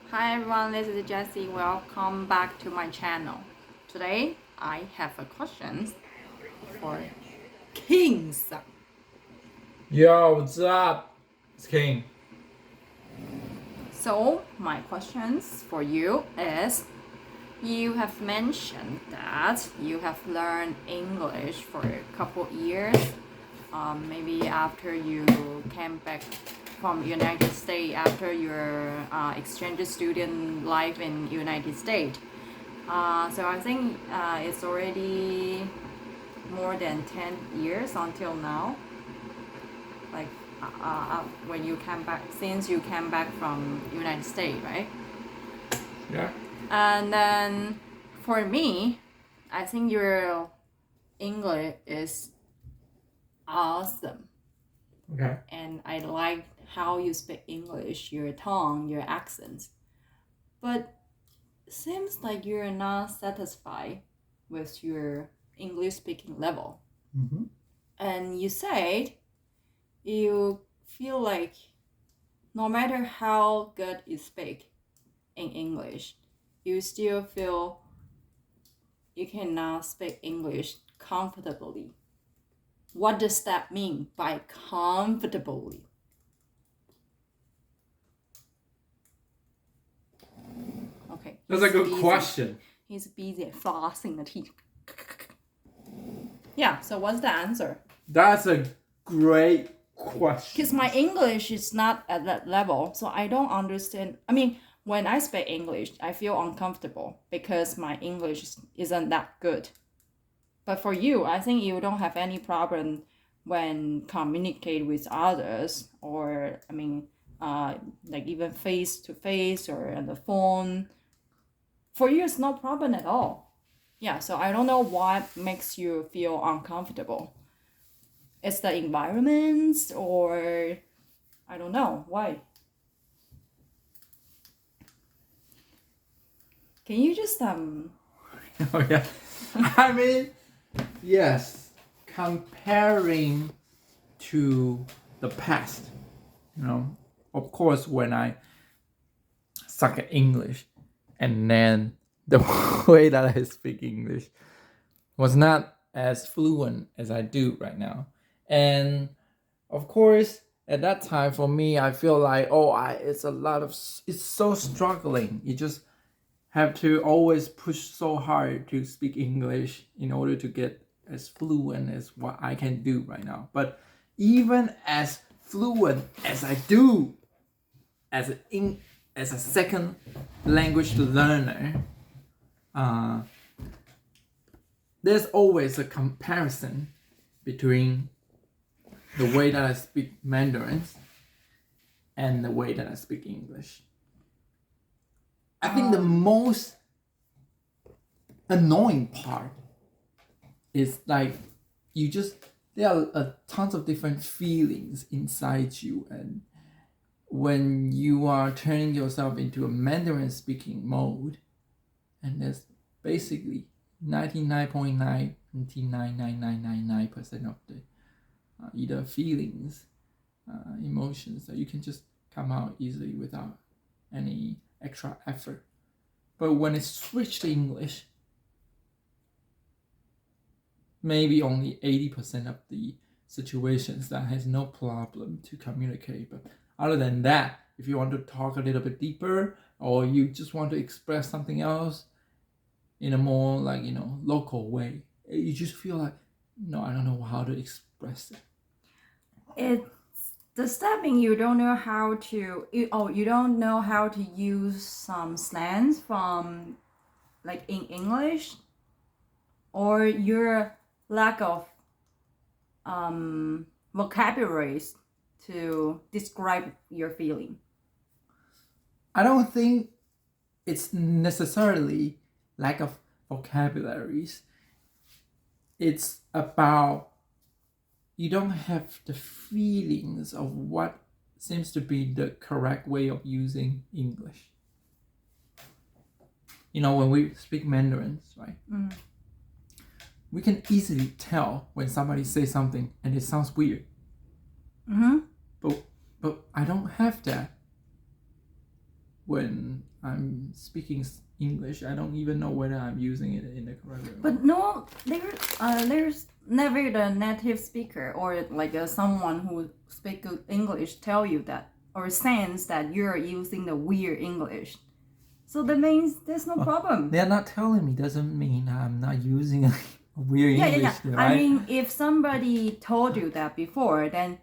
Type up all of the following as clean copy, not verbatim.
Hi everyone, this is Jessie. Welcome back to my channel. Today I have a question for Kings. Yo, what's up? It's King. So my questions for you is you have mentioned that you have learned English for a couple years, maybe after you came back from United States after your exchange student life in United States. So I think it's already more than 10 years until now. Like when you came back, since you came back from United States, right? Yeah. And then for me, I think your English is awesome. Okay. And I like how you speak English, your tone, your accents. But seems like you're not satisfied with your English speaking level. Mm-hmm. And you said you feel like no matter how good you speak in English, you still feel you cannot speak English comfortably. What does that mean by comfortably? Okay, That's a good busy. question. He's busy flossing the teeth. Yeah, so what's the answer? That's a great question. Because my English is not at that level, so I don't understand. I mean, when I speak English, I feel uncomfortable because my English isn't that good. But for you, I think you don't have any problem when communicate with others, or I mean, like even face to face or on the phone. For you, it's no problem at all. Yeah, so I don't know what makes you feel uncomfortable. It's the environment, or I don't know why. Can you just Oh yeah. I mean, yes. Comparing to the past, of course, when I suck at English, and then the way that I speak English was not as fluent as I do right now, and of course at that time for me I feel like it's so struggling. You just have to always push so hard to speak English in order to get as fluent as what I can do right now. But even as fluent as I do as a second language learner, uh, there's always a comparison between the way that I speak Mandarin and the way that I speak English. I think the most annoying part is like there are tons of different feelings inside you, and when you are turning yourself into a Mandarin speaking mode, and there's basically 99.99999% of the either feelings, emotions that you can just come out easily without any extra effort. But when it's switched to English, maybe only 80% of the situations that has no problem to communicate. But other than that, if you want to talk a little bit deeper, or you just want to express something else in a more local way, you just feel like, no, I don't know how to express it. It's does that mean you don't know how to? You don't know how to use some slangs from like in English, or your lack of vocabularies to describe your feeling. I don't think it's necessarily lack of vocabularies. It's about you don't have the feelings of what seems to be the correct way of using English. When we speak Mandarins, right? We can easily tell when somebody says something and it sounds weird. Mm-hmm. But I don't have that. when I'm speaking English, I don't even know whether I'm using it in the correct way. But no, there's never the native speaker or like someone who speak good English tell you that or sense that you're using the weird English. So that means there's no problem. They're not telling me doesn't mean I'm not using a weird Yeah, English. yeah. Right? I mean, if somebody told you that before, then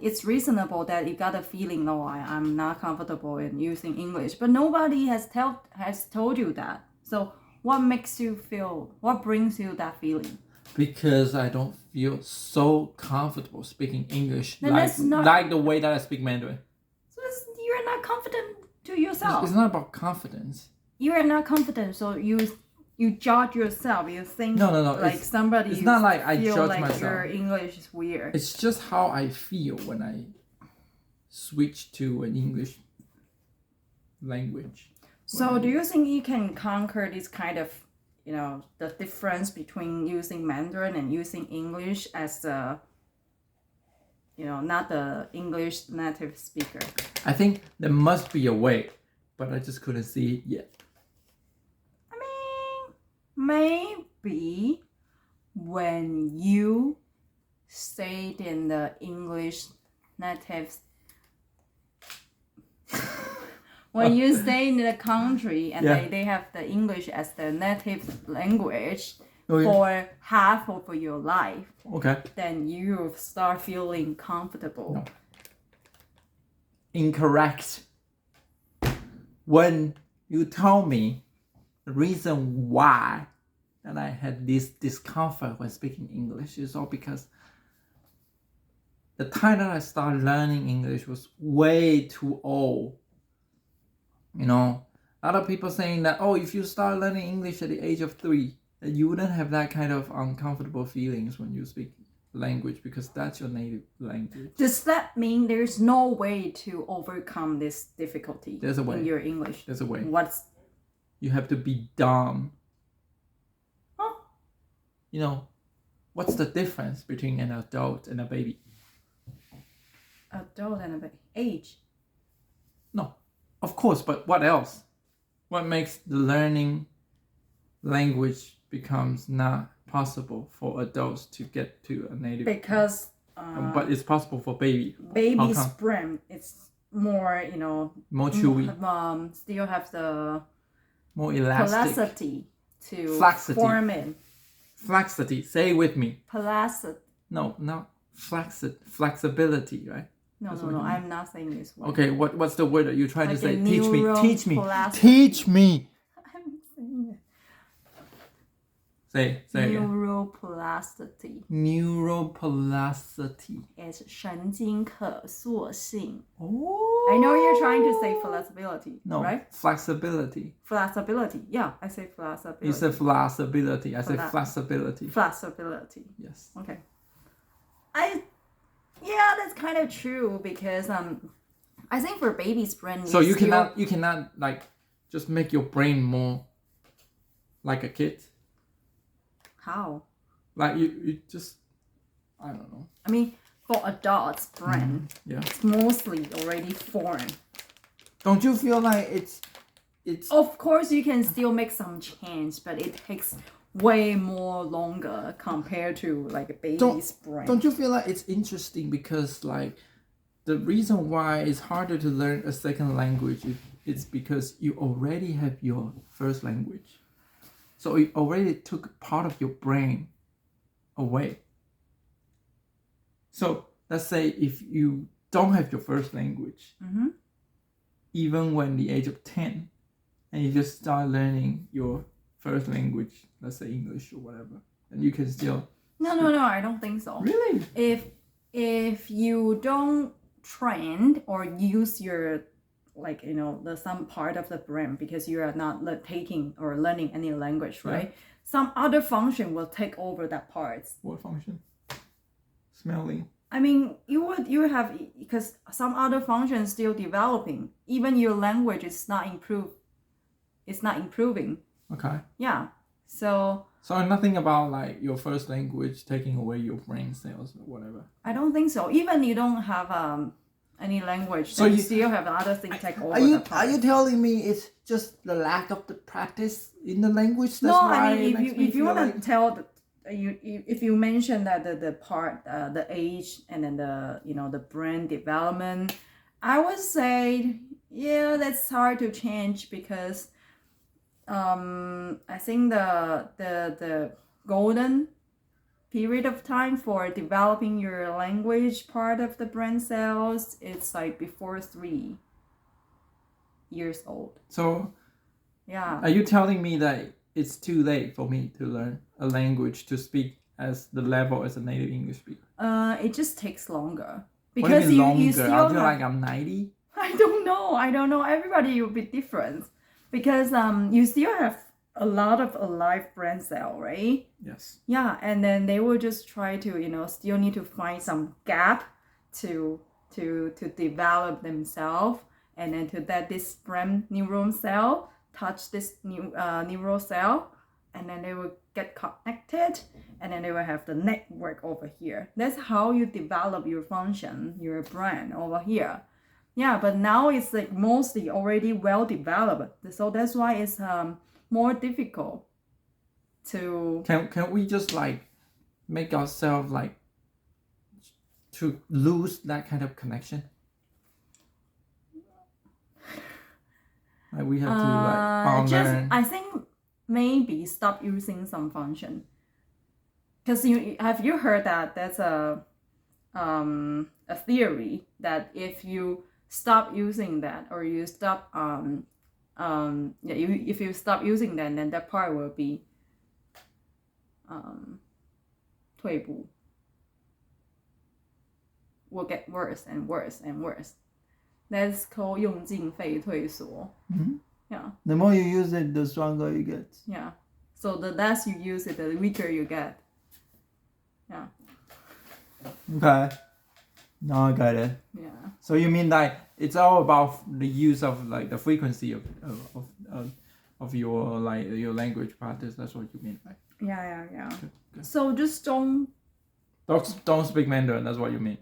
it's reasonable that you got a feeling, no, I'm not comfortable in using English. But nobody has told you that. So what brings you that feeling? Because I don't feel so comfortable speaking English Then that's not- like the way that I speak Mandarin. So you're not confident to yourself. It's not about confidence. You are not confident, so you judge yourself. You think No. like somebody. It's not like I feel judge like myself. your English is weird. It's just how I feel when I switch to an English language. So do you think you can conquer this kind of, the difference between using Mandarin and using English as a, not the English native speaker? I think there must be a way, but I just couldn't see it yet. I mean, maybe when you stayed in the English native when you stay in the country and Yeah. they have the English as their native language Okay. for half of your life, Okay. then you start feeling comfortable. No. Incorrect. When you tell me the reason why that I had this discomfort when speaking English is all because the time that I started learning English was way too old. Other people saying that, if you start learning English at the age of 3, that you wouldn't have that kind of uncomfortable feelings when you speak language because that's your native language. Does that mean there's no way to overcome this difficulty There's a way. in your English? There's a way. You have to be dumb. Huh? What's the difference between an adult and a baby? Adult and a age. No, of course, but what else? What makes the learning language becomes not possible for adults to get to a native? Because but it's possible for baby. baby's How come? brain, it's more, More chewy, still have the more elastic. plasticity to Flaccity. form it. Flaccity. Say it with me. Plastic. No, not flexibility, right? No, That's no, what no. you mean. I'm not saying this word. Okay, what's the word that you're trying Like to say? a Teach me. Teach me. neuroplasticity. Teach me. I'm saying it. Say again. Neuroplasticity Neuroplasticity. is 神经可塑性. Oh. I know you're trying to say flexibility, No, right? flexibility. Flexibility. Yeah, I say flexibility. You said flexibility. I said Fla- flexibility. Flexibility. Yes. Okay. Yeah, that's kind of true because I think for baby's brain. So you still- cannot like just make your brain more like a kid. How? Like you just I don't know. I mean, for adults' brain, Yeah. it's mostly already formed. Don't you feel like it's Of course, you can still make some change, but it takes way more longer compared to like a baby's brain. Don't you feel like it's interesting because like the reason why it's harder to learn a second language is because you already have your first language. So it already took part of your brain away. So let's say if you don't have your first language, Mhm. even when the age of 10, and you just start learning your first language, let's say English or whatever, and you can still No, I don't think so. really If you don't train or use your the some part of the brain because you are not taking or learning any language, right? Some other function will take over that part. what function? Smelling. I mean, you have because some other function is still developing. Even your language is not improved. It's not improving. Okay. Yeah. So Nothing about like your first language taking away your brain cells or whatever. I don't think so. Even you don't have any language, So then you you- still have other things take over Are you the part. are you telling me it's just the lack of the practice in the language? That's No, why I mean, it makes me if you feel want to like... tell if you mention that the part the age and then the brand development, I would say that's hard to change because I think the golden period of time for developing your language part of the brand sales, it's like before 3 years old. So Yeah. are you telling me that it's too late for me to learn a language to speak as the level as a native English speaker? It just takes longer What do you because mean longer? you still I feel have, like I'm 90. I don't know. Everybody will be different because you still have a lot of alive brand sale, right? Yes. Yeah, and then they will just try to still need to find some gap to develop themselves, and then to let this brand neuron cell touch this new neural cell, and then they will get connected, and then they will have the network over here. That's how you develop your function, your brand over here. Yeah, but now it's like mostly already well developed, so that's why it's more difficult to... Can we just like make ourselves like to lose that kind of connection? Like we have to like just unlearn. I think maybe stop using some function, because you heard that there's a theory that if you stop using that, or you stop if you stop using that, then that part will be 退步, will get worse and worse and worse. That's called 用进废退缩. Yeah. The more you use it, the stronger you get. Yeah. So the less you use it, the weaker you get. Yeah. Okay. Now I got it. Yeah. So you mean like it's all about the use of like the frequency of your like your language practice. That's what you mean, right? Yeah. Good. So just don't Don't speak Mandarin. That's what you mean.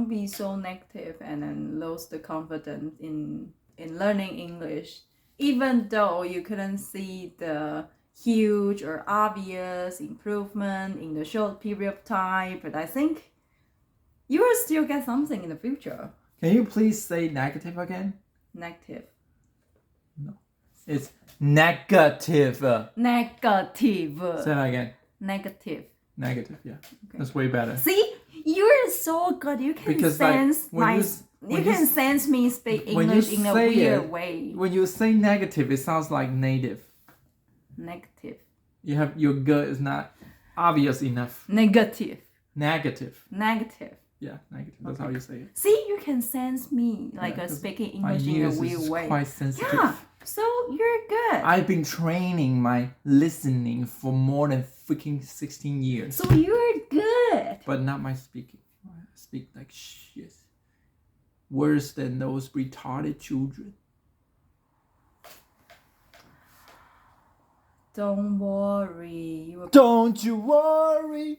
be so negative and then lose the confidence in learning English, even though you couldn't see the huge or obvious improvement in the short period of time. But I think you will still get something in the future. Can you please say negative again? Negative. It's negative. Negative. Say that again. Negative. Negative. Yeah, Okay. that's way better. See, you're so good. You can Because, like, sense when you can sense me speak when you English in a say weird it- way. When you say negative, it sounds like native. Negative. Your good is not obvious enough. Negative. Negative. Negative. Yeah, negative. That's how you say it. See, you can sense me like Yeah, 'cause speaking My English in a ears weird is way. quite sensitive. Yeah. So you're good. I've been training my listening for more than freaking 16 years. So you're good. But not my speaking. I speak like shit. Worse than those retarded children. Don't worry. Don't you worry.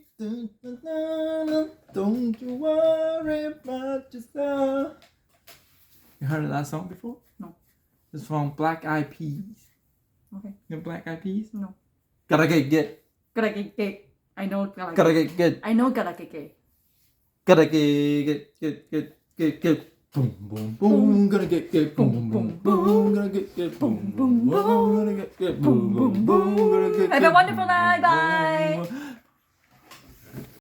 Don't you worry about yourself. You heard that song before? No. It's from Black Eyed Peas. Okay. You know Black Eyed Peas? No. Gotta get. Gotta get gay. I know gotta Gotta get. get. I know gotta get gay. Gotta get. Boom, boom, boom. Gonna get. Boom, boom, boom. Gonna get. Boom, boom, boom. Gonna get. Boom, boom, boom. Gonna get. Have a wonderful night. Bye.